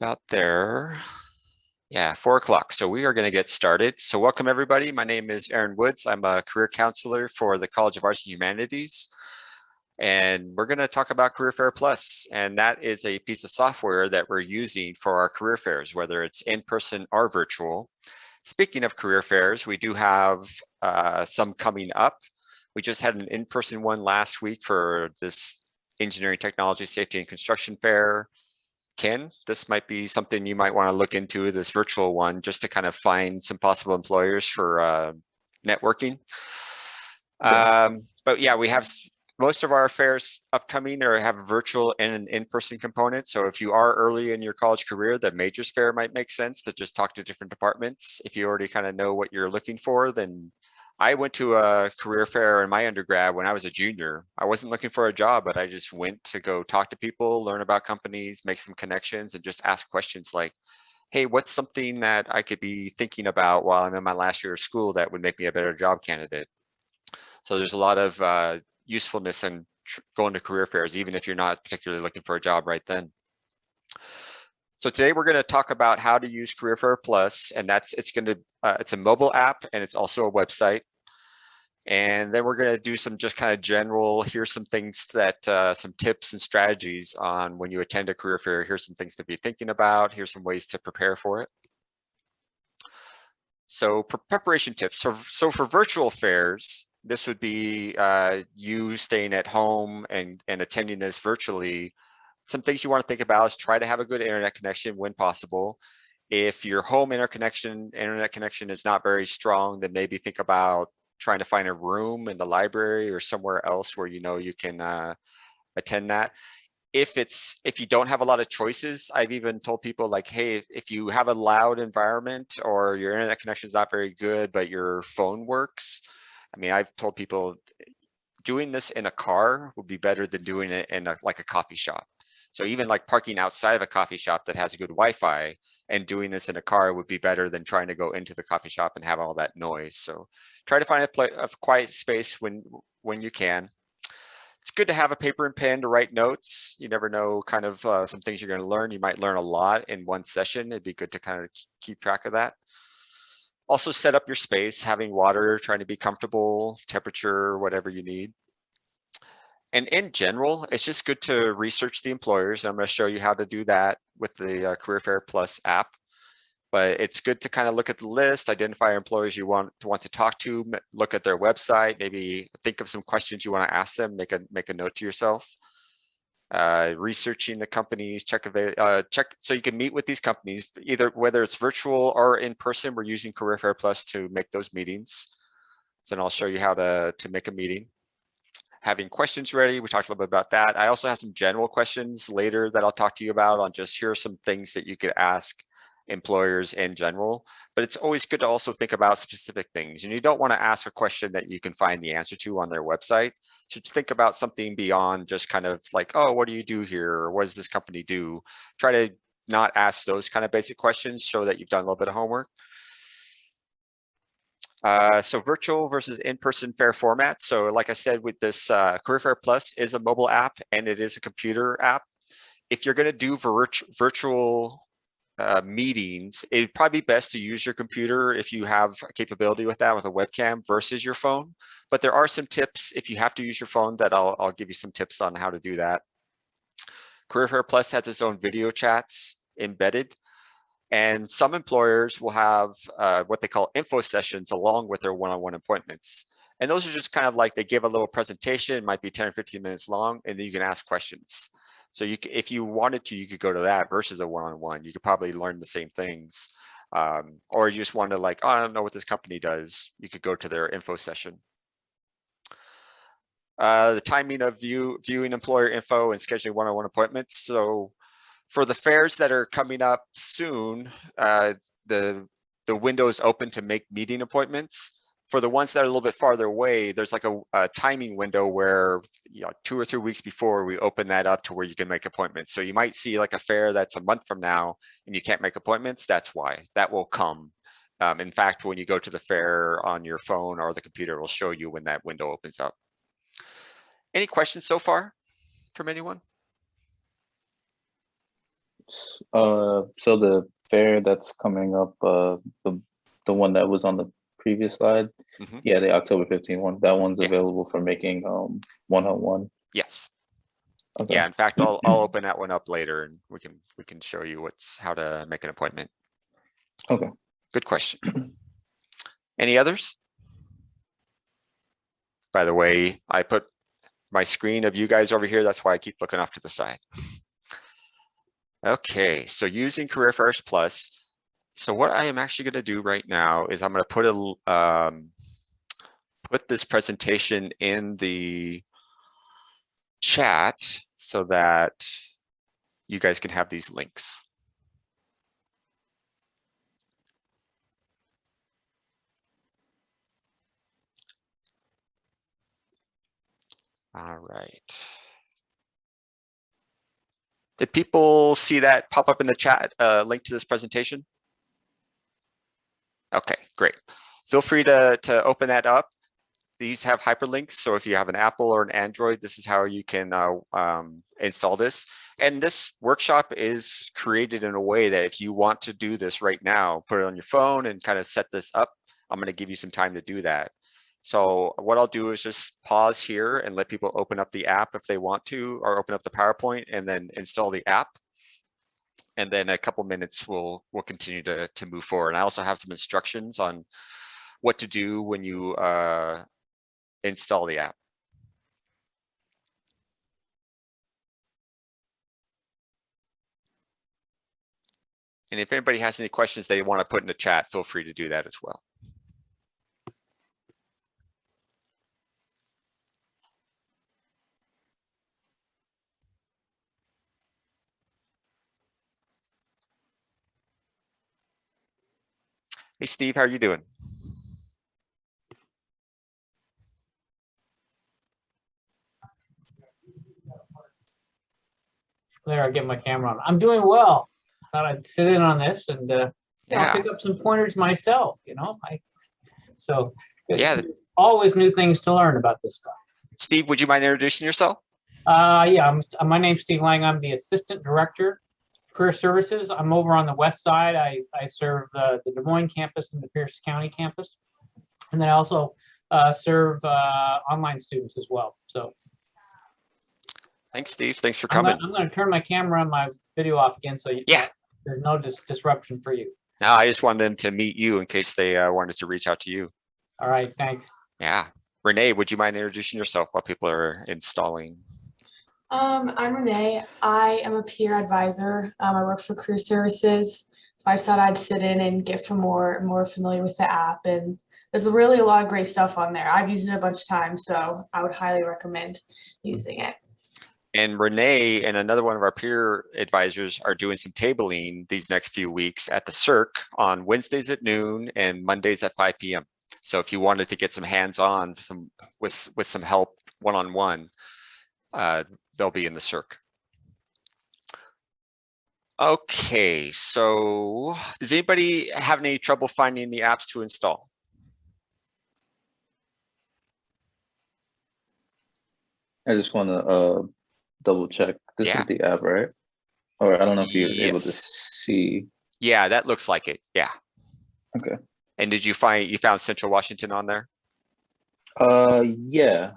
About there. Yeah, 4 o'clock. So we are going to get started. So welcome everybody. My name is Aaron Woods. I'm a career counselor for the College of Arts and Humanities. And we're going to talk about Career Fair Plus. And that is a piece of software that we're using for our career fairs, whether it's in person or virtual. Speaking of career fairs, we do have some coming up. We just had an in-person one last week for this engineering, technology, safety, and construction fair. Ken, this might be something you might want to look into, this virtual one, just to kind of find some possible employers for networking. But yeah, we have most of our fairs upcoming or have a virtual and an in-person component. So if you are early in your college career, the majors fair might make sense to just talk to different departments. If you already kind of know what you're looking for, then I went to a career fair in my undergrad when I was a junior. I wasn't looking for a job, but I just went to go talk to people, learn about companies, make some connections, and just ask questions like, hey, what's something that I could be thinking about while I'm in my last year of school that would make me a better job candidate? So there's a lot of usefulness in going to career fairs, even if you're not particularly looking for a job right then. So today we're going to talk about how to use Career Fair Plus, and it's a mobile app and it's also a website. And then we're going to do some just kind of general, here's some things that, some tips and strategies on when you attend a career fair. Here's some things to be thinking about. Here's some ways to prepare for it. So preparation tips. So for virtual fairs, this would be you staying at home and attending this virtually. Some things you want to think about is try to have a good internet connection when possible. If your home internet connection is not very strong, then maybe think about trying to find a room in the library or somewhere else where you know you can attend that. If you don't have a lot of choices, I've even told people like, hey, if you have a loud environment or your internet connection is not very good, but your phone works. I mean, I've told people doing this in a car would be better than doing it in like a coffee shop. So even like parking outside of a coffee shop that has good Wi-Fi and doing this in a car would be better than trying to go into the coffee shop and have all that noise. So try to find a quiet space when you can. It's good to have a paper and pen to write notes. You never know kind of some things you're going to learn. You might learn a lot in one session. It'd be good to kind of keep track of that. Also set up your space, having water, trying to be comfortable, temperature, whatever you need. And in general, it's just good to research the employers. I'm going to show you how to do that with the Career Fair Plus app. But it's good to kind of look at the list, identify employers you want to talk to, look at their website, maybe think of some questions you want to ask them, make a note to yourself. Researching the companies, check so you can meet with these companies, either whether it's virtual or in person. We're using Career Fair Plus to make those meetings. So then I'll show you how to make a meeting. Having questions ready, we talked a little bit about that. I also have some general questions later that I'll talk to you about on just here are some things that you could ask employers in general, but it's always good to also think about specific things. And you don't want to ask a question that you can find the answer to on their website. So just think about something beyond just kind of like, oh, what do you do here? Or what does this company do? Try to not ask those kind of basic questions, show that you've done a little bit of homework. So virtual versus in-person fair format. So like I said, with this Career Fair Plus is a mobile app and it is a computer app. If you're going to do virtual meetings, it'd probably be best to use your computer if you have a capability with that with a webcam versus your phone. But there are some tips if you have to use your phone that I'll give you some tips on how to do that. Career Fair Plus has its own video chats embedded. And some employers will have what they call info sessions along with their one-on-one appointments. And those are just kind of like they give a little presentation, it might be 10 or 15 minutes long, and then you can ask questions. So if you wanted to, you could go to that versus a one-on-one. You could probably learn the same things. Or you just want to like, oh, I don't know what this company does. You could go to their info session. The timing of viewing employer info and scheduling one-on-one appointments. So for the fairs that are coming up soon, the window is open to make meeting appointments. For the ones that are a little bit farther away, there's like a timing window where 2 or 3 weeks before we open that up to where you can make appointments. So you might see like a fair that's a month from now and you can't make appointments. That's why. That will come. In fact, when you go to the fair on your phone or the computer, it will show you when that window opens up. Any questions so far from anyone? So the fair that's coming up, the one that was on the previous slide, yeah, the October 15th one, that one's available for making one-on-one. Yes. Okay. Yeah, in fact, I'll open that one up later and we can show you how to make an appointment. Okay. Good question. Any others? By the way, I put my screen of you guys over here. That's why I keep looking off to the side. Okay, so using Career Fairs Plus. So what I am actually going to do right now is I'm going to put this presentation in the chat so that you guys can have these links. All right. Did people see that pop up in the chat, link to this presentation? Okay, great. Feel free to open that up. These have hyperlinks, so if you have an Apple or an Android, this is how you can install this. And this workshop is created in a way that if you want to do this right now, put it on your phone and kind of set this up, I'm going to give you some time to do that. So what I'll do is just pause here and let people open up the app if they want to, or open up the PowerPoint and then install the app. And then a couple minutes we'll continue to move forward. And I also have some instructions on what to do when you install the app. And if anybody has any questions they want to put in the chat, feel free to do that as well. Hey, Steve, how are you doing? There, I get my camera on. I'm doing well. Thought I'd sit in on this and pick up some pointers myself. Always new things to learn about this stuff. Steve, would you mind introducing yourself? Yeah, my name's Steve Lang. I'm the Assistant Director, Career Services. I'm over on the west side. I serve the Des Moines campus and the Pierce County campus, and then I also serve online students as well. So. Thanks, Steve. Thanks for coming. I'm going to turn my camera and my video off again, so there's no disruption for you. No, I just wanted them to meet you in case they wanted to reach out to you. All right, thanks. Yeah. Renee, would you mind introducing yourself while people are installing? I'm Renee. I am a peer advisor. I work for Career Services. So I just thought I'd sit in and get more familiar with the app. And there's really a lot of great stuff on there. I've used it a bunch of times, so I would highly recommend using it. And Renee and another one of our peer advisors are doing some tabling these next few weeks at the CERC on Wednesdays at noon and Mondays at 5 p.m. So if you wanted to get some hands-on with some help one-on-one, they'll be in the CERC. Okay, so does anybody have any trouble finding the apps to install? I just want to double check. This is the app, right? Or I don't know if you're able to see. Yeah, that looks like it. Yeah. Okay. And did you found Central Washington on there? Yeah.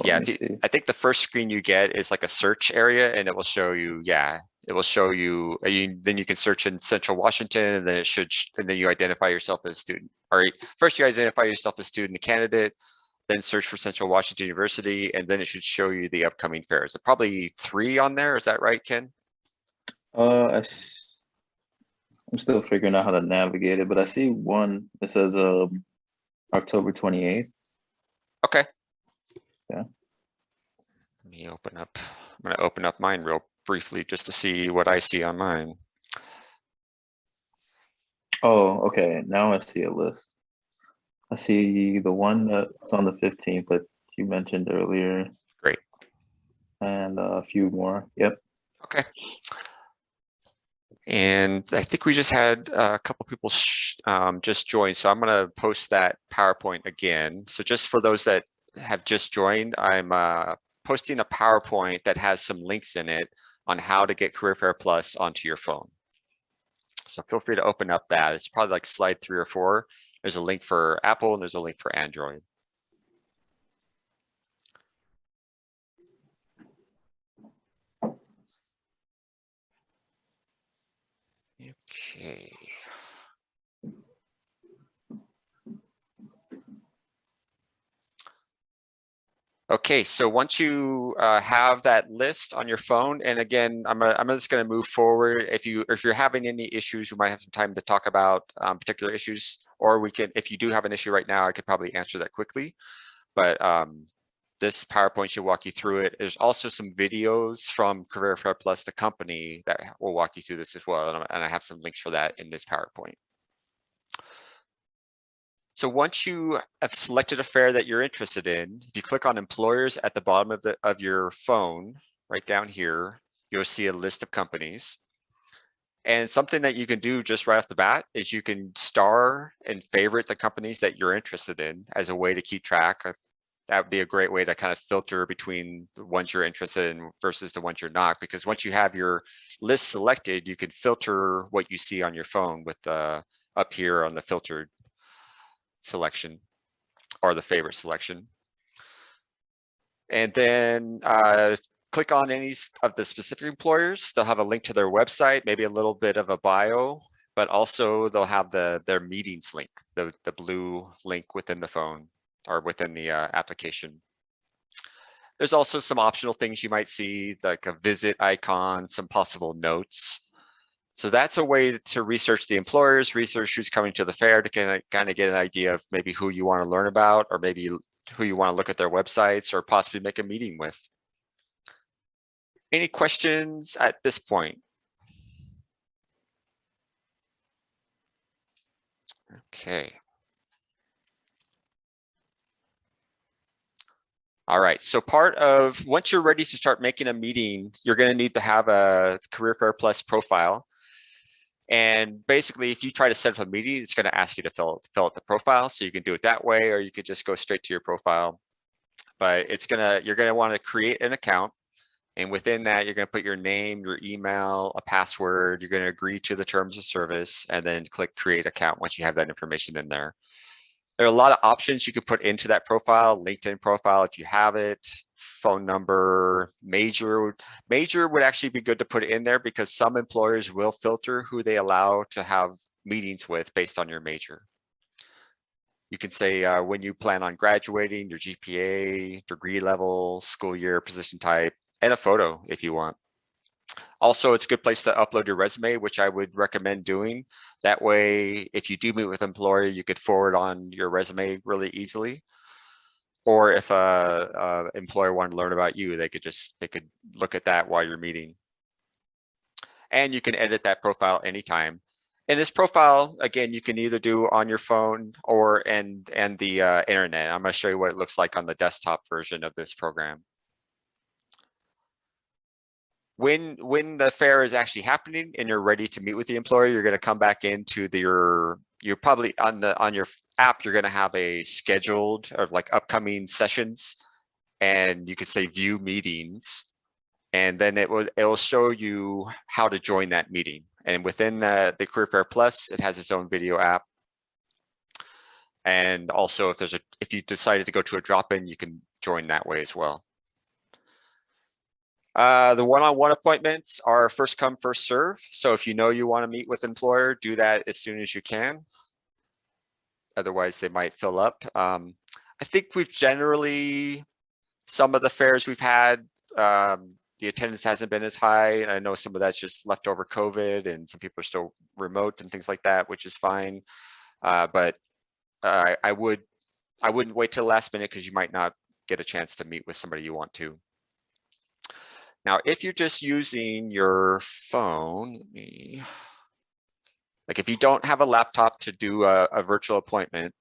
Yeah, I think the first screen you get is like a search area, and it will show you. Yeah, it will show you. Then you can search in Central Washington, and then and then you identify yourself as a student. All right, first you identify yourself as a student, candidate, then search for Central Washington University, and then it should show you the upcoming fairs. There are probably 3 on there. Is that right, Ken? I'm still figuring out how to navigate it, but I see one that says October 28th. Okay. Yeah. Let me open up. I'm going to open up mine real briefly just to see what I see on mine. Oh, okay. Now I see a list. I see the one that's on the 15th that you mentioned earlier. Great. And a few more. Yep. Okay. And I think we just had a couple people just join. So I'm going to post that PowerPoint again. So just for those that have just joined, I'm posting a PowerPoint that has some links in it on how to get Career Fair Plus onto your phone. So feel free to open up that. It's probably like slide 3 or 4. There's a link for Apple and there's a link for Android. Okay. Okay, so once you have that list on your phone, and again, I'm just going to move forward. If you're having any issues, we might have some time to talk about particular issues, or we can, if you do have an issue right now, I could probably answer that quickly. But this PowerPoint should walk you through it. There's also some videos from Career Fair Plus, the company, that will walk you through this as well, and I have some links for that in this PowerPoint. So once you have selected a fair that you're interested in, if you click on employers at the bottom of your phone, right down here, you'll see a list of companies. And something that you can do just right off the bat is you can star and favorite the companies that you're interested in as a way to keep track. That would be a great way to kind of filter between the ones you're interested in versus the ones you're not, because once you have your list selected, you can filter what you see on your phone with up here on the filtered selection or the favorite selection. And then click on any of the specific employers. They'll have a link to their website, maybe a little bit of a bio, but also they'll have their meetings link, the blue link within the phone or within the application. There's also some optional things you might see, like a visit icon, some possible notes. So that's a way to research the employers, research who's coming to the fair to kind of get an idea of maybe who you want to learn about, or maybe who you want to look at their websites, or possibly make a meeting with. Any questions at this point? Okay. All right, so once you're ready to start making a meeting, you're going to need to have a Career Fair Plus profile. And basically, if you try to set up a meeting, it's going to ask you to fill out the profile. So you can do it that way, or you could just go straight to your profile. But you're going to want to create an account. And within that, you're going to put your name, your email, a password. You're going to agree to the terms of service, and then click create account once you have that information in there. There are a lot of options you could put into that profile, LinkedIn profile if you have it, phone number, major would actually be good to put in there, because some employers will filter who they allow to have meetings with based on your major. You can say when you plan on graduating, your GPA, degree level, school year, position type, and a photo if you want. Also, it's a good place to upload your resume, which I would recommend doing. That way, if you do meet with an employer, you could forward on your resume really easily. Or if a employer wanted to learn about you, they could look at that while you're meeting. And you can edit that profile anytime. And this profile, again, you can either do on your phone or and the internet. I'm going to show you what it looks like on the desktop version of this program. When the fair is actually happening and you're ready to meet with the employer, you're going to come back into you're probably on your app, you're going to have a scheduled or like upcoming sessions, and you can say view meetings, and then it will show you how to join that meeting. And within the Career Fair Plus, it has its own video app. And also, if you decided to go to a drop-in, you can join that way as well. The one-on-one appointments are first come, first serve. So if you know you want to meet with an employer, do that as soon as you can. Otherwise, they might fill up. I think we've generally, some of the fairs we've had, the attendance hasn't been as high. I know some of that's just leftover COVID, and some people are still remote and things like that, which is fine. But I wouldn't wait till the last minute, because you might not get a chance to meet with somebody you want to. Now, if you're just using your phone, like if you don't have a laptop to do a virtual appointment,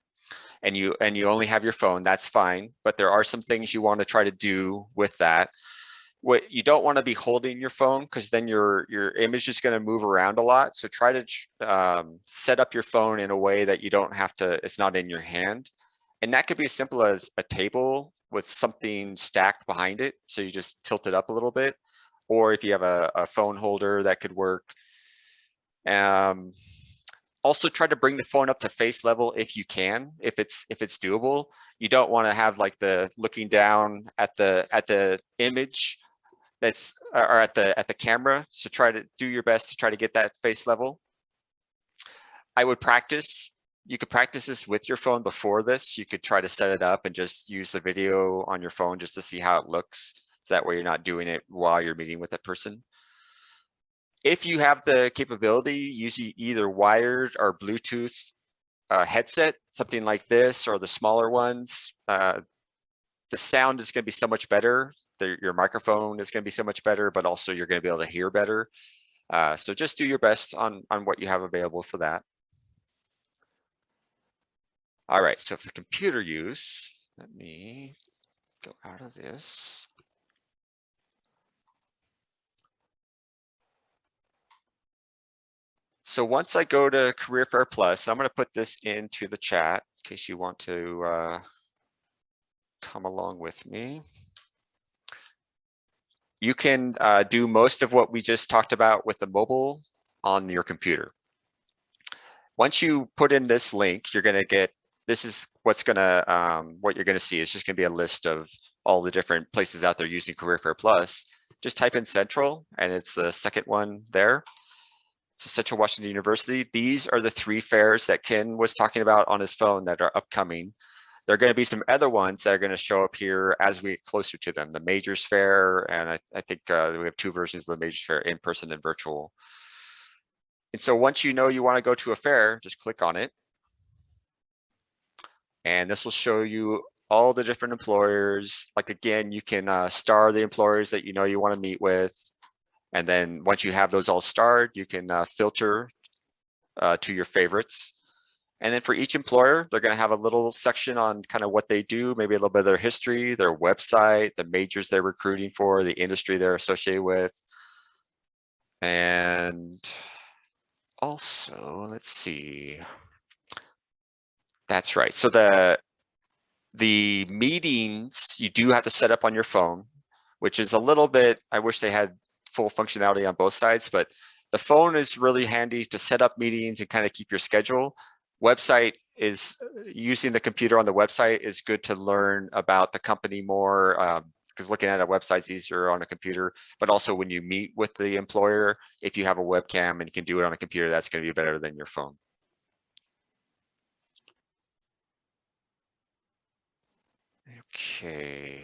and you only have your phone, that's fine. But there are some things you want to try to do with that. What you don't want to be holding your phone, because then your image is going to move around a lot. So try to set up your phone in a way that you don't have to, it's not in your hand. And that could be as simple as a table with something stacked behind it. So you just tilt it up a little bit. or if you have a phone holder, that could work. Also try to bring the phone up to face level if you can, if it's doable. You don't want to have like the looking down at the image that's or at the camera. So try to do your best to try to get that face level. I would practice. You could practice this with your phone before this. You could try to set it up and just use the video on your phone just to see how it looks. So that way you're not doing it while you're meeting with that person. If you have the capability, use either wired or Bluetooth headset, something like this, or the smaller ones. The sound is going to be so much better. Your microphone is going to be so much better, but also you're going to be able to hear better. So just do your best on what you have available for that. All right, so for the computer use, let me go out of this. So once I go to Career Fair Plus, I'm going to put this into the chat in case you want to come along with me. You can do most of what we just talked about with the mobile on your computer. Once you put in this link, you're going to get, this is what's going to, what you're going to see is just going to be a list of all the different places out there using Career Fair Plus. Just type in Central, and it's the second one there. So Central Washington University, these are the 3 fairs that Ken was talking about on his phone that are upcoming. There are going to be some other ones that are going to show up here as we get closer to them. The Majors Fair, and I think we have 2 versions of the Majors Fair, in person and virtual. And so once you know you want to go to a fair, just click on it. And this will show you all the different employers. Like again, you can star the employers that you know you want to meet with. And then once you have those all starred, you can filter to your favorites. And then for each employer, they're going to have a little section on kind of what they do, maybe a little bit of their history, their website, the majors they're recruiting for, the industry they're associated with. And also, let's see. That's right. So the meetings you do have to set up on your phone, which is a little bit, I wish they had full functionality on both sides, but the phone is really handy to set up meetings and kind of keep your schedule. Website is, using the computer on the website is good to learn about the company more, because looking at a website is easier on a computer, but also when you meet with the employer, if you have a webcam and you can do it on a computer, that's going to be better than your phone. Okay.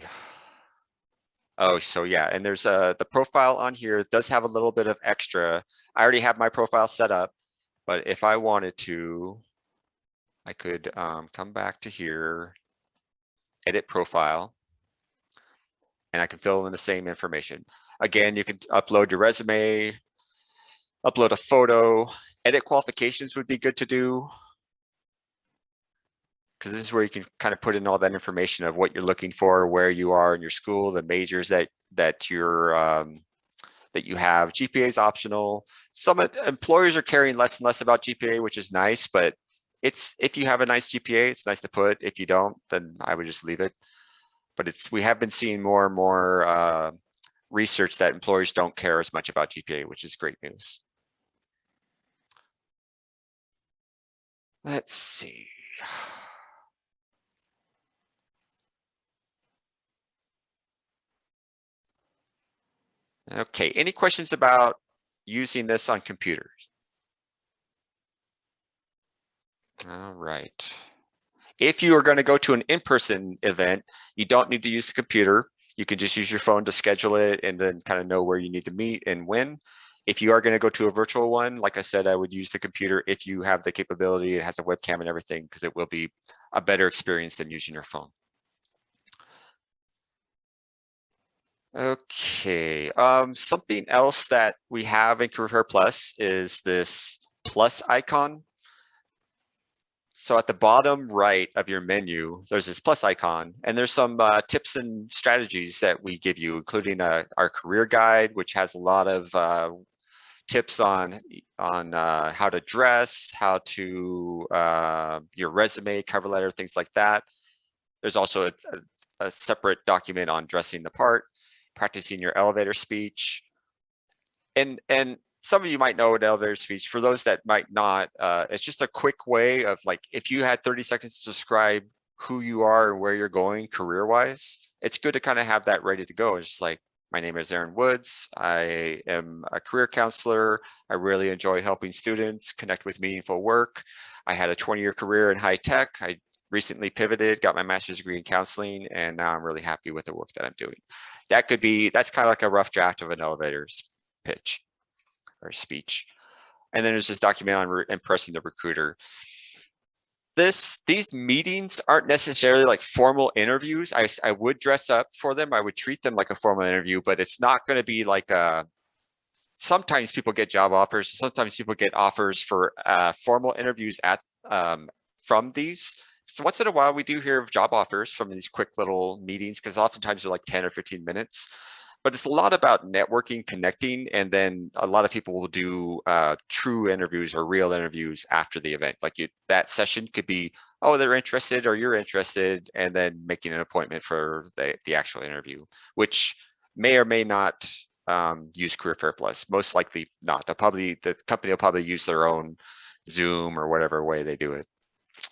Oh, so yeah, and there's the profile on here. It does have a little bit of extra. I already have my profile set up, but if I wanted to, I could come back to here, edit profile, and I can fill in the same information. Again, you can upload your resume, upload a photo, edit qualifications would be good to do, because this is where you can kind of put in all that information of what you're looking for, where you are in your school, the majors that you're that you have. GPA is optional. Some employers are caring less and less about GPA, which is nice, but it's, if you have a nice GPA, it's nice to put. If you don't, then I would just leave it. But it's, we have been seeing more and more research that employers don't care as much about GPA, which is great news. Let's see. Okay, any questions about using this on computers? All right. If you are going to go to an in-person event, you don't need to use the computer. You can just use your phone to schedule it and then kind of know where you need to meet and when. If you are going to go to a virtual one, like I said, I would use the computer if you have the capability. It has a webcam and everything, because it will be a better experience than using your phone. Okay, something else that we have in Career Fair Plus is this plus icon. So at the bottom right of your menu, there's this plus icon, and there's some tips and strategies that we give you, including our career guide, which has a lot of tips on how to dress, how to your resume, cover letter, things like that. There's also a separate document on dressing the part, practicing your elevator speech, And some of you might know an elevator speech. For those that might not, it's just a quick way of like, if you had 30 seconds to describe who you are and where you're going career-wise, it's good to kind of have that ready to go. It's just like, my name is Aaron Woods. I am a career counselor. I really enjoy helping students connect with meaningful work. I had a 20-year career in high tech. I recently pivoted, got my master's degree in counseling, and now I'm really happy with the work that I'm doing. That's kind of like a rough draft of an elevator pitch or speech. And then there's this document on impressing the recruiter. These meetings aren't necessarily like formal interviews. I would dress up for them. I would treat them like a formal interview, but it's not going to be like sometimes people get job offers. Sometimes people get offers for formal interviews from these. So once in a while, we do hear of job offers from these quick little meetings, because oftentimes they're like 10 or 15 minutes. But it's a lot about networking, connecting, and then a lot of people will do true interviews or real interviews after the event. Like that session could be, oh, they're interested or you're interested, and then making an appointment for the actual interview, which may or may not use Career Fair Plus. Most likely not. The company will probably use their own Zoom or whatever way they do it.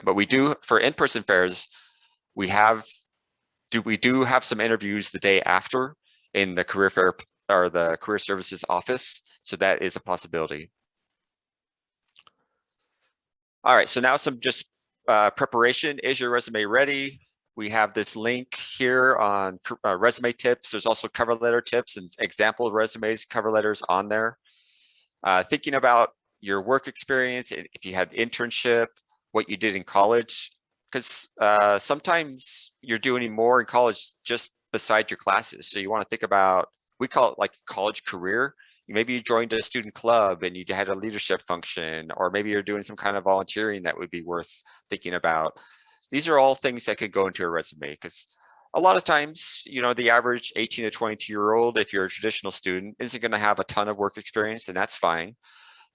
But we do, for in-person fairs, we do have some interviews the day after in the Career Fair or the Career Services office. So that is a possibility. All right, so now some just preparation. Is your resume ready? We have this link here on resume tips. There's also cover letter tips and example resumes, cover letters on there. Thinking about your work experience, if you had internship, what you did in college, because sometimes you're doing more in college just beside your classes. So you want to think about, we call it like college career. Maybe you joined a student club and you had a leadership function, or maybe you're doing some kind of volunteering that would be worth thinking about. These are all things that could go into a resume, because a lot of times, you know, the average 18 to 22-year-old, if you're a traditional student, isn't going to have a ton of work experience, and that's fine.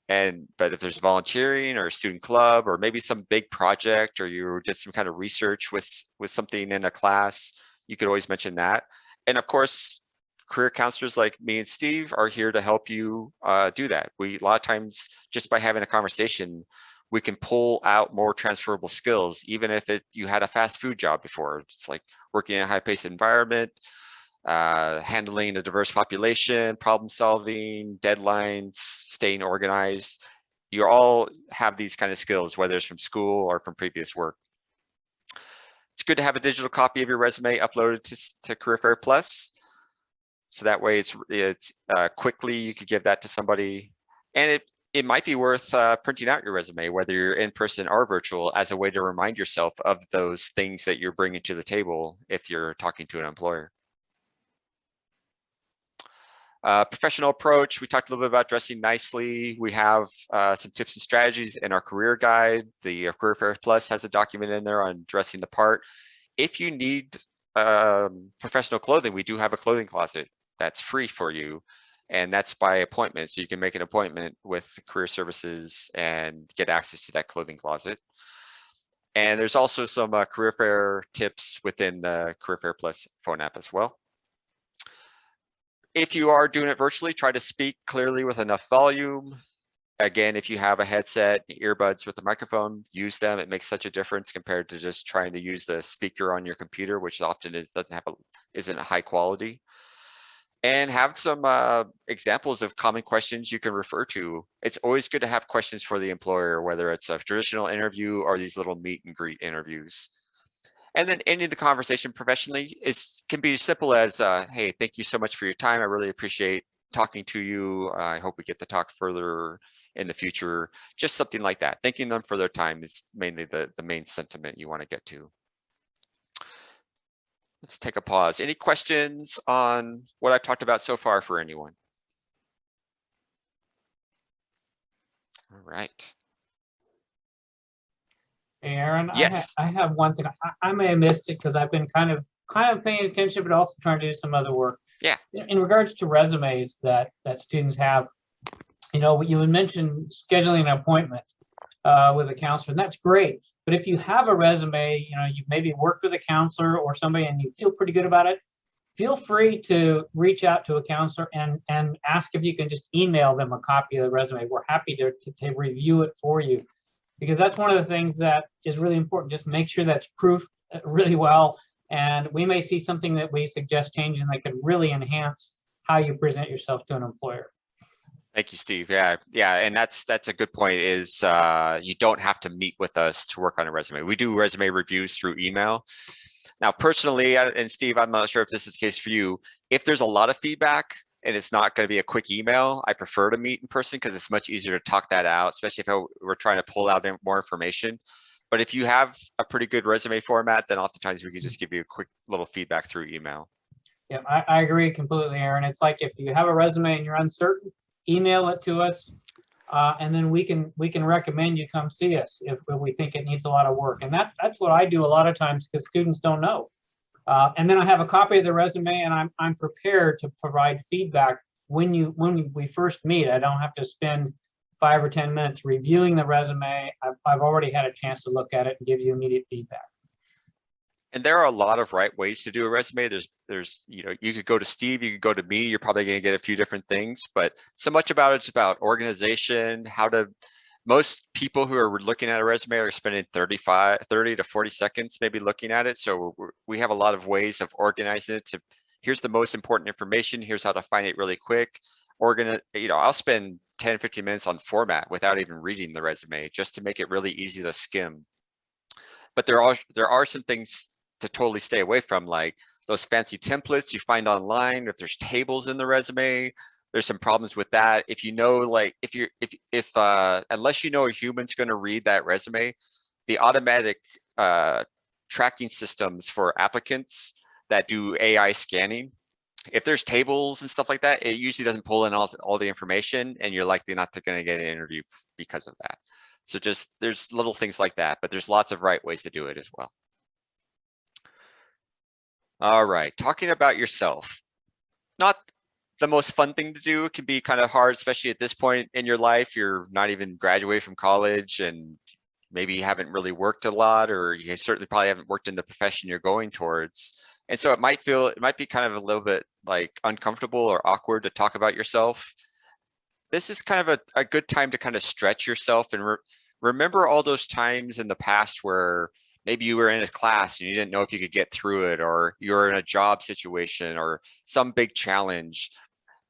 But if there's volunteering or a student club, or maybe some big project, or you did some kind of research with something in a class, you could always mention that. And of course, career counselors like me and Steve are here to help you do that. A lot of times, just by having a conversation, we can pull out more transferable skills, even if you had a fast food job before. It's like working in a high-paced environment, handling a diverse population, problem solving, deadlines, staying organized. You all have these kind of skills, whether it's from school or from previous work. It's good to have a digital copy of your resume uploaded to Career Fair Plus. So that way it's quickly, you could give that to somebody. And it might be worth printing out your resume, whether you're in person or virtual, as a way to remind yourself of those things that you're bringing to the table if you're talking to an employer. Professional approach, we talked a little bit about dressing nicely. We have some tips and strategies in our career guide. The Career Fair Plus has a document in there on dressing the part. If you need professional clothing, we do have a clothing closet that's free for you, and that's by appointment. So you can make an appointment with Career Services and get access to that clothing closet. And there's also some Career Fair tips within the Career Fair Plus phone app as well. If you are doing it virtually, try to speak clearly with enough volume. Again, if you have a headset, earbuds with a microphone, use them. It makes such a difference compared to just trying to use the speaker on your computer, which often isn't high quality. And have some examples of common questions you can refer to. It's always good to have questions for the employer, whether it's a traditional interview or these little meet and greet interviews. And then ending the conversation professionally can be as simple as, hey, thank you so much for your time. I really appreciate talking to you. I hope we get to talk further in the future. Just something like that. Thanking them for their time is mainly the main sentiment you want to get to. Let's take a pause. Any questions on what I've talked about so far for anyone? All right. Hey, Aaron, yes. I have one thing. I may have missed it because I've been kind of paying attention, but also trying to do some other work. Yeah. In regards to resumes that students have, you know, you had mentioned scheduling an appointment with a counselor, and that's great. But if you have a resume, you know, you've maybe worked with a counselor or somebody and you feel pretty good about it, feel free to reach out to a counselor and ask if you can just email them a copy of the resume. We're happy to review it for you, because that's one of the things that is really important. Just make sure that's proofed really well. And we may see something that we suggest changing that can really enhance how you present yourself to an employer. Thank you, Steve. Yeah, and that's a good point. Is you don't have to meet with us to work on a resume. We do resume reviews through email. Now, personally, and Steve, I'm not sure if this is the case for you. If there's a lot of feedback and it's not going to be a quick email, I prefer to meet in person because it's much easier to talk that out, especially if we're trying to pull out more information. But if you have a pretty good resume format, then oftentimes we can just give you a quick little feedback through email. Yeah, I agree completely, Aaron. It's like if you have a resume and you're uncertain, email it to us, and then we can recommend you come see us if we think it needs a lot of work. And that's what I do a lot of times, because students don't know. And then I have a copy of the resume, and I'm prepared to provide feedback when we first meet. I don't have to spend 5 or 10 minutes reviewing the resume. I've already had a chance to look at it and give you immediate feedback. And there are a lot of right ways to do a resume. There's you could go to Steve, you could go to me. You're probably going to get a few different things, but so much about it's about organization. Most people who are looking at a resume are spending 30 to 40 seconds maybe looking at it. So we have a lot of ways of organizing it to, here's the most important information. Here's how to find it really quick. I'll spend 10, 15 minutes on format without even reading the resume, just to make it really easy to skim. But there are some things to totally stay away from, like those fancy templates you find online. If there's tables in the resume, there's some problems with that. If you know, like if unless you know a human's going to read that resume, the automatic tracking systems for applicants that do AI scanning, if there's tables and stuff like that, it usually doesn't pull in all the information, and you're likely not going to get an interview because of that. So just, there's little things like that, but there's lots of right ways to do it as well. All right, talking about yourself. Not the most fun thing to do. It can be kind of hard, especially at this point in your life. You're not even graduated from college, and maybe you haven't really worked a lot, or you certainly probably haven't worked in the profession you're going towards. And so it might be kind of a little bit like uncomfortable or awkward to talk about yourself. This is kind of a good time to kind of stretch yourself and remember all those times in the past where maybe you were in a class and you didn't know if you could get through it, or you're in a job situation or some big challenge.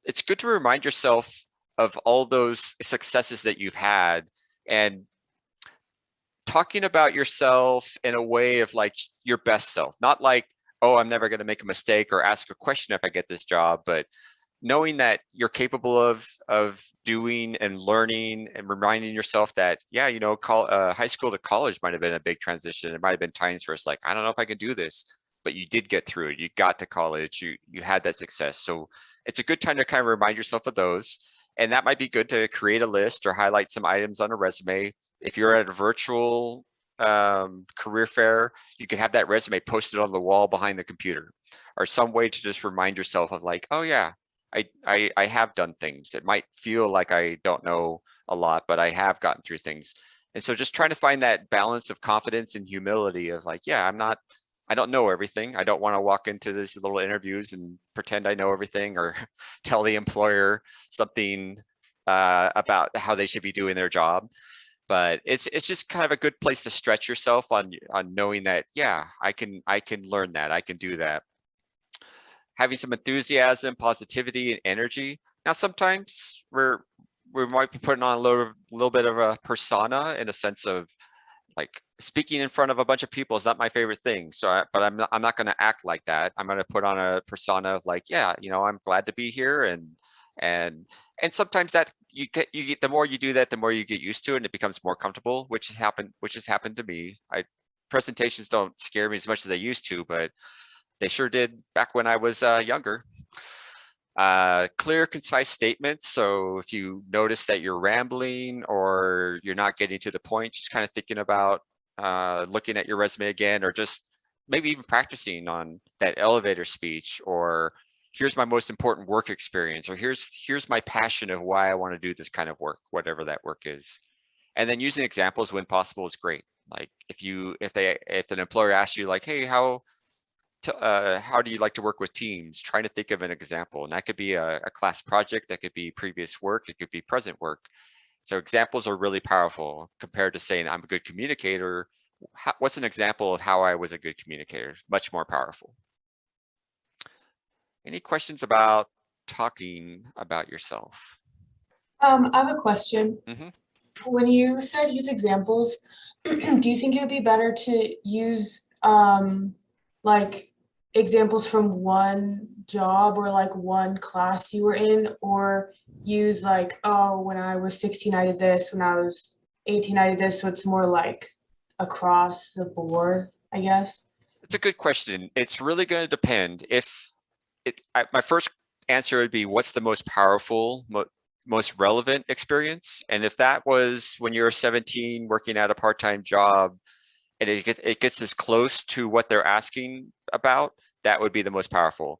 It's good to remind yourself of all those successes that you've had, and talking about yourself in a way of like your best self, not like, oh, I'm never going to make a mistake or ask a question if I get this job, but knowing that you're capable of doing and learning, and reminding yourself that, yeah, high school to college might have been a big transition. It might have been times where it's like, I don't know if I can do this, but you did get through it. You got to college, you had that success. So it's a good time to kind of remind yourself of those. And that might be good to create a list or highlight some items on a resume. If you're at a virtual career fair, you can have that resume posted on the wall behind the computer, or some way to just remind yourself of like, oh yeah, I have done things. It might feel like I don't know a lot, but I have gotten through things. And so just trying to find that balance of confidence and humility of like, yeah, I don't know everything. I don't want to walk into these little interviews and pretend I know everything, or tell the employer something about how they should be doing their job. But it's just kind of a good place to stretch yourself on knowing that, yeah, I can learn that, I can do that. Having some enthusiasm, positivity, and energy. Now, sometimes we might be putting on a little bit of a persona, in a sense of like speaking in front of a bunch of people is not my favorite thing. So, but I'm not going to act like that. I'm going to put on a persona of like, yeah, I'm glad to be here, and sometimes that you get the more you do that, the more you get used to it, and it becomes more comfortable, which has happened to me. Presentations don't scare me as much as they used to, but they sure did back when I was younger. Clear, concise statements. So if you notice that you're rambling or you're not getting to the point, just kind of thinking about looking at your resume again, or just maybe even practicing on that elevator speech, or here's my most important work experience, or here's my passion of why I want to do this kind of work, whatever that work is. And then using examples when possible is great. Like if an employer asks you like, hey, how how do you like to work with teams? Trying to think of an example, and that could be a class project, that could be previous work, it could be present work. So examples are really powerful compared to saying I'm a good communicator. What's an example of how I was a good communicator? Much more powerful. Any questions about talking about yourself? I have a question. Mhm. When you said use examples, do you think it would be better to use like examples from one job or like one class you were in, or use like, oh, when I was 16, I did this, when I was 18, I did this, so it's more like across the board, I guess? It's a good question. It's really going to depend. My first answer would be, what's the most powerful, most relevant experience? And if that was when you were 17 working at a part-time job, and it gets as close to what they're asking about, that would be the most powerful.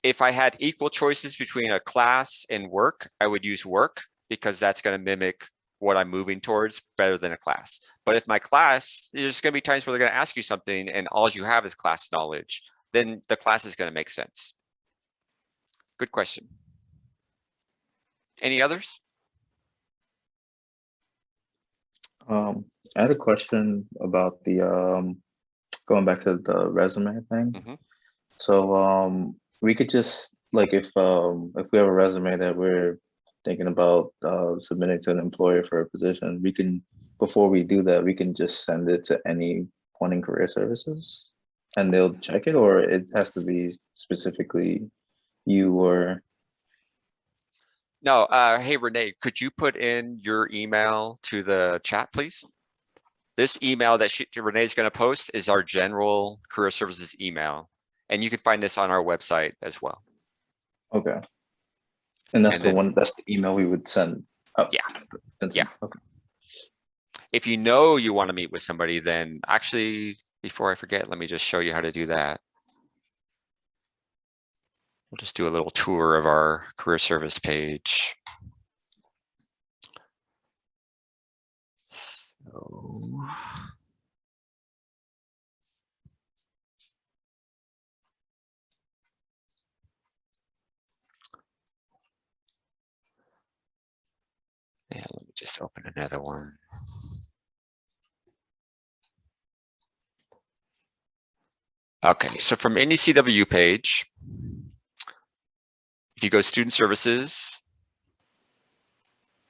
If I had equal choices between a class and work, I would use work, because that's going to mimic what I'm moving towards better than a class. But if my class, there's going to be times where they're going to ask you something and all you have is class knowledge, then the class is going to make sense. Good question. Any others? I had a question about the going back to the resume thing. Mm-hmm. So we could just, like, if we have a resume that we're thinking about submitting to an employer for a position, we can, before we do that, we can just send it to anyone in career services and they'll check it, or it has to be specifically you or... No, hey, Renee, could you put in your email to the chat, please? This email that Renee's going to post is our general career services email. And you can find this on our website as well. Okay. And that's that's the email we would send. Oh, yeah. Yeah. Okay. If you know you want to meet with somebody, then actually, before I forget, let me just show you how to do that. We'll just do a little tour of our career service page. So, yeah, let me just open another one. Okay, so from any CW page, if you go student services,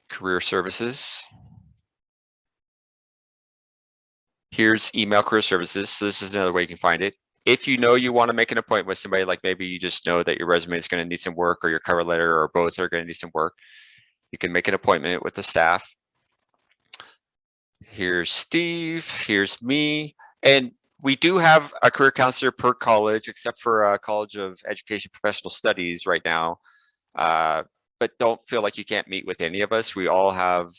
career services, here's email career services. So this is another way you can find it. If you know you want to make an appointment with somebody, like maybe you just know that your resume is going to need some work, or your cover letter, or both are going to need some work, you can make an appointment with the staff. Here's Steve, here's me. And we do have a career counselor per college, except for College of Education Professional Studies right now. But don't feel like you can't meet with any of us. We all have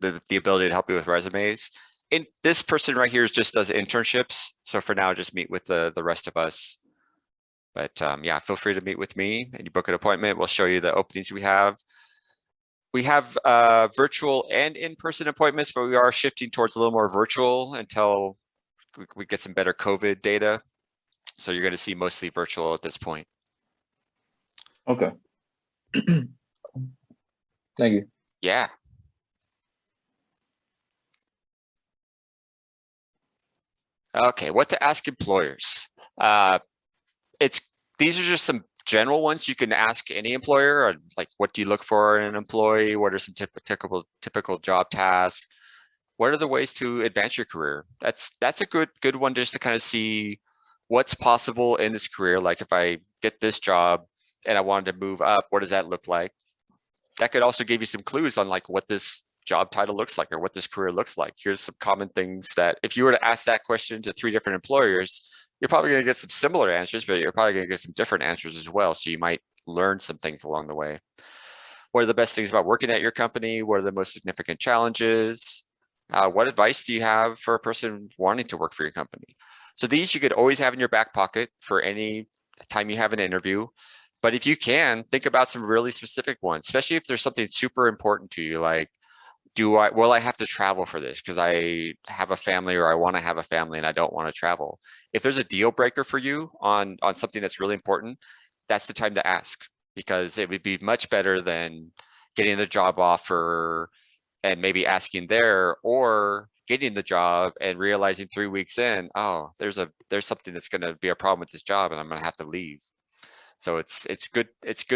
the ability to help you with resumes. And this person right here just does internships. So for now, just meet with the rest of us. But yeah, feel free to meet with me and you book an appointment. We'll show you the openings we have. We have virtual and in-person appointments, but we are shifting towards a little more virtual until we get some better COVID data. So you're going to see mostly virtual at this point. Okay. Thank you. Yeah. Okay, what to ask employers? These are just some general ones you can ask any employer, like what do you look for in an employee? What are some typical job tasks? What are the ways to advance your career? That's a good one just to kind of see what's possible in this career. Like if I get this job and I wanted to move up, what does that look like? That could also give you some clues on like what this job title looks like or what this career looks like. Here's some common things that if you were to ask that question to 3 different employers, you're probably going to get some similar answers, but you're probably going to get some different answers as well. So you might learn some things along the way. What are the best things about working at your company? What are the most significant challenges? What advice do you have for a person wanting to work for your company? So these you could always have in your back pocket for any time you have an interview. But if you can, think about some really specific ones, especially if there's something super important to you, like will I have to travel for this because I have a family or I want to have a family and I don't want to travel? If there's a deal breaker for you on something that's really important, that's the time to ask, because it would be much better than getting the job offer and maybe asking there, or getting the job and realizing 3 weeks in, oh, there's something that's going to be a problem with this job and I'm going to have to leave. So it's good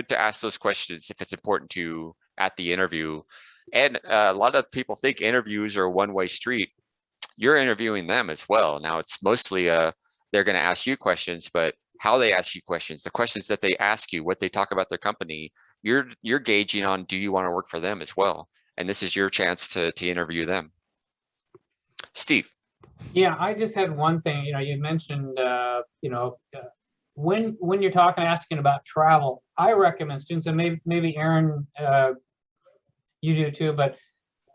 to ask those questions if it's important to you at the interview. And a lot of people think interviews are a one-way street. You're interviewing them as well. Now it's mostly they're going to ask you questions, but how they ask you questions, the questions that they ask you, what they talk about their company, you're gauging on, do you want to work for them as well? And this is your chance to interview them. Steve. Yeah, I just had one thing. You mentioned, when you're asking about travel, I recommend students, and maybe Aaron, you do too, but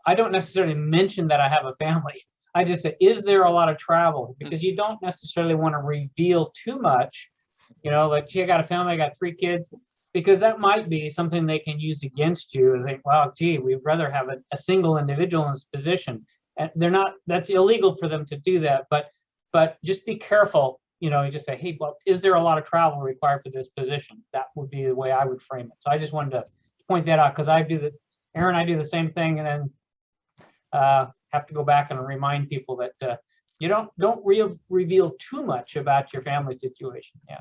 I don't necessarily mention that I have a family. I just say, is there a lot of travel? Because you don't necessarily want to reveal too much. Like, I got a family, I got 3 kids, because that might be something they can use against you and think, wow, gee, we'd rather have a single individual in this position. And that's illegal for them to do that. But just be careful, you just say, hey, well, is there a lot of travel required for this position? That would be the way I would frame it. So I just wanted to point that out, because I do the same thing, and then have to go back and remind people that you don't reveal too much about your family situation. Yeah.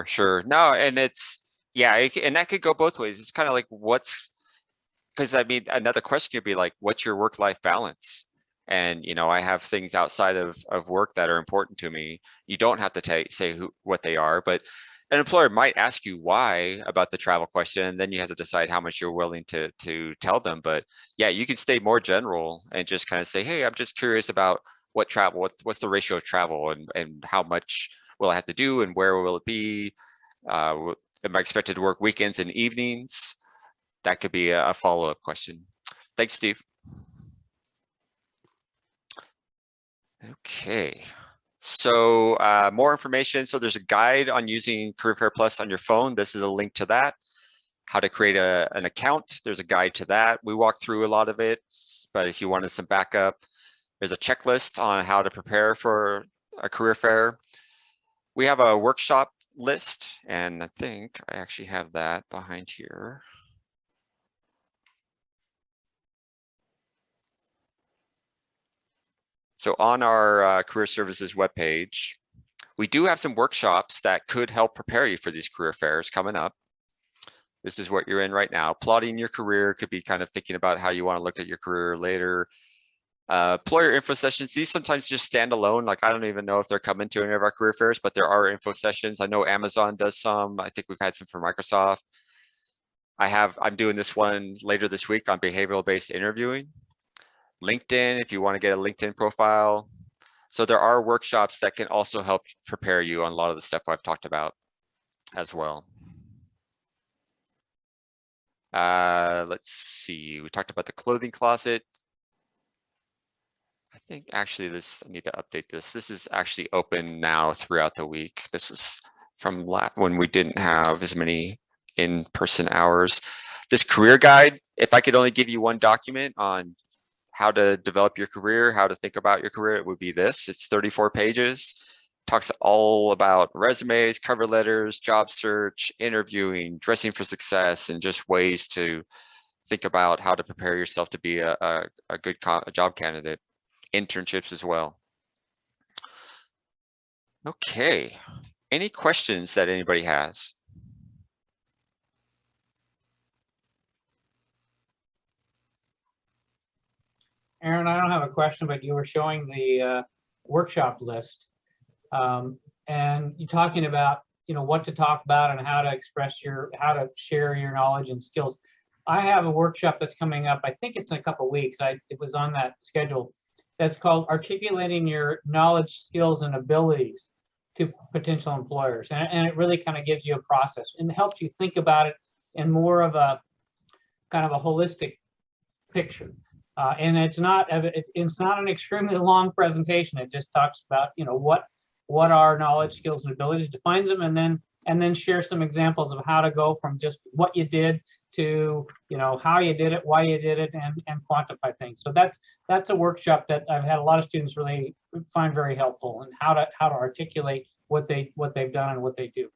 Sure. No, and and that could go both ways. It's kind of like because I mean, another question could be like, what's your work-life balance? And I have things outside of work that are important to me. You don't have to say what they are, but an employer might ask you why about the travel question, and then you have to decide how much you're willing to tell them. But yeah, you can stay more general and just kind of say, hey, I'm just curious about what travel, what's the ratio of travel, and how much will I have to do, and where will it be? Am I expected to work weekends and evenings? That could be a follow-up question. Thanks, Steve. Okay, so more information. So there's a guide on using Career Fair Plus on your phone. This is a link to that. How to create an account. There's a guide to that. We walked through a lot of it, but if you wanted some backup, there's a checklist on how to prepare for a career fair. We have a workshop list, and I think I actually have that behind here. So on our career services webpage, we do have some workshops that could help prepare you for these career fairs coming up. This is what you're in right now. Plotting your career could be kind of thinking about how you want to look at your career later. Employer info sessions, these sometimes just stand alone. Like, I don't even know if they're coming to any of our career fairs, but there are info sessions. I know Amazon does some. I think we've had some for Microsoft. I'm doing this one later this week on behavioral-based interviewing. LinkedIn, if you want to get a LinkedIn profile. So there are workshops that can also help prepare you on a lot of the stuff I've talked about as well. Let's see, we talked about the clothing closet. I think actually I need to update this. This is actually open now throughout the week. This was from when we didn't have as many in-person hours. This career guide, if I could only give you one document on how to develop your career, how to think about your career, it would be this. It's 34 pages. Talks all about resumes, cover letters, job search, interviewing, dressing for success, and just ways to think about how to prepare yourself to be a good job candidate. Internships as well. Okay, any questions that anybody has? Aaron, I don't have a question, but you were showing the workshop list, and you're talking about what to talk about and how to share your knowledge and skills. I have a workshop that's coming up. I think it's in a couple of weeks. It was on that schedule. That's called Articulating Your Knowledge, Skills, and Abilities to Potential Employers, and it really kind of gives you a process and helps you think about it in more of a kind of a holistic picture. And it's not an extremely long presentation. It just talks about what are knowledge, skills, and abilities, defines them, and then and then share some examples of how to go from just what you did to, you know, how you did it, why you did it, and quantify things. So that's a workshop that I've had a lot of students really find very helpful, and how to articulate what they've done and what they do.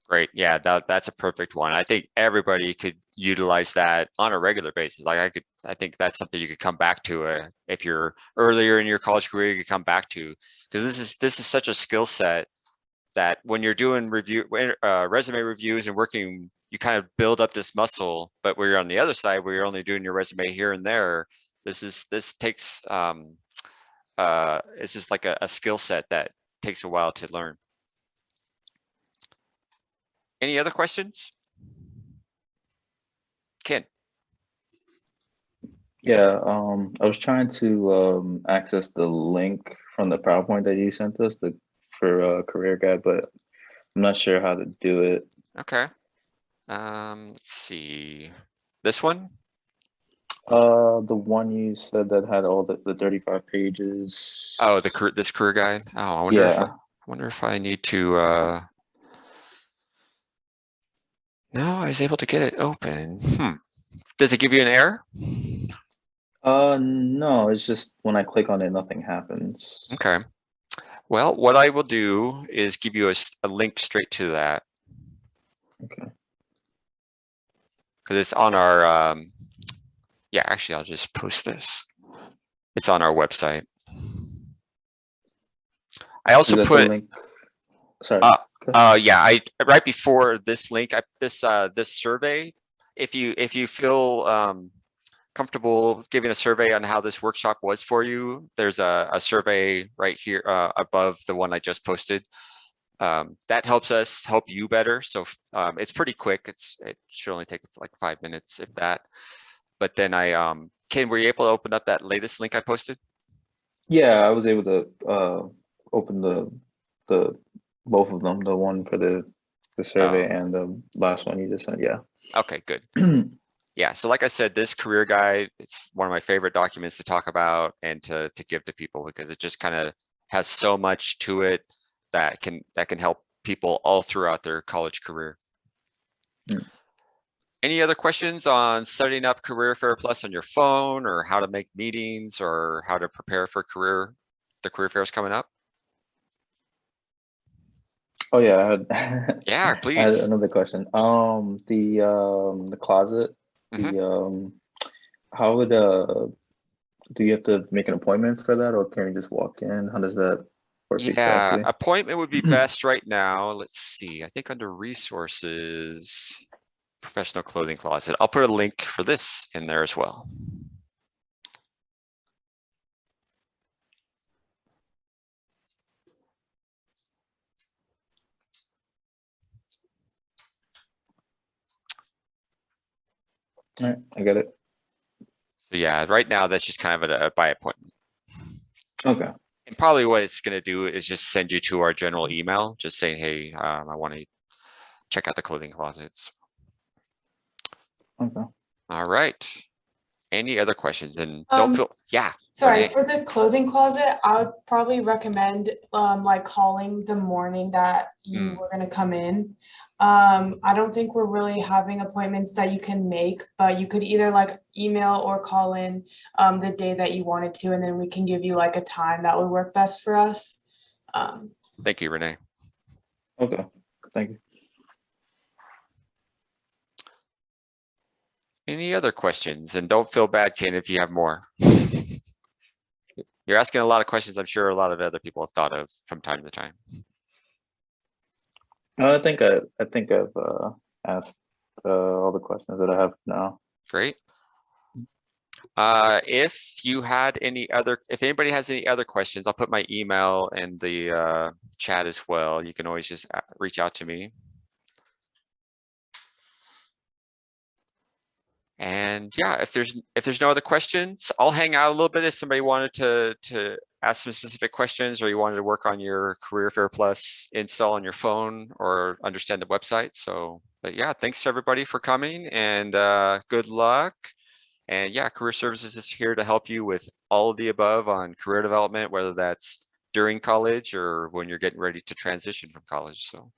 Great. Yeah, that's a perfect one. I think everybody could utilize that on a regular basis. Like I think that's something you could come back to if you're earlier in your college career, you could come back to, because this is such a skill set that when you're doing resume reviews and working, you kind of build up this muscle. But where you're on the other side, where you're only doing your resume here and there, this takes it's just like a skill set that takes a while to learn. Any other questions? Ken? Yeah, I was trying to access the link from the PowerPoint that you sent us for career guide, but I'm not sure how to do it. Okay. Let's see. This one? The one you said that had all the 35 pages. Oh, this career guide. Oh, I wonder if I need to no, I was able to get it open. Does it give you an error? No, it's just when I click on it, nothing happens. Okay. Well, what I will do is give you a link straight to that. Okay. Because it's on our, yeah, actually, I'll just post this. It's on our website. I also Is that put, the link? Sorry. yeah, right before this link, this survey, if you feel comfortable giving a survey on how this workshop was for you, there's a survey right here above the one I just posted. That helps us help you better. So it's pretty quick. It should only take like 5 minutes, if that. But then Ken, were you able to open up that latest link I posted? Yeah, I was able to open the both of them, the one for the survey and the last one you just sent. Yeah. Okay, good. Yeah, so like I said, this career guide, it's one of my favorite documents to talk about and to give to people, because it just kind of has so much to it that can help people all throughout their college career. Any other questions on setting up Career Fair Plus on your phone, or how to make meetings, or how to prepare for the career fairs coming up? Oh yeah, I had Yeah, I please. had another question. The closet. How would do you have to make an appointment for that, or can you just walk in? How does that work Yeah, exactly? appointment would be best right now. Let's see. I think under resources, professional clothing closet. I'll put a link for this in there as well. All right, I get it. So yeah, right now that's just kind of a by appointment. Okay. And probably what it's going to do is just send you to our general email, just saying, hey, I want to check out the clothing closets. Okay. All right. Any other questions? And don't feel, yeah. Sorry, Renee. for the clothing closet, I would probably recommend like calling the morning that you were gonna come in. I don't think we're really having appointments that you can make, but you could either like email or call in the day that you wanted to, and then we can give you like a time that would work best for us. Thank you, Renee. Okay, thank you. Any other questions? And don't feel bad, Ken, if you have more. You're asking a lot of questions I'm sure a lot of other people have thought of from time to time. I think I've asked all the questions that I have now. Great. If anybody has any other questions, I'll put my email in the chat as well. You can always just reach out to me. And yeah, if there's no other questions, I'll hang out a little bit if somebody wanted to ask some specific questions, or you wanted to work on your Career Fair Plus install on your phone or understand the website. So, but yeah, thanks to everybody for coming, and good luck. And yeah, Career Services is here to help you with all of the above on career development, whether that's during college or when you're getting ready to transition from college. So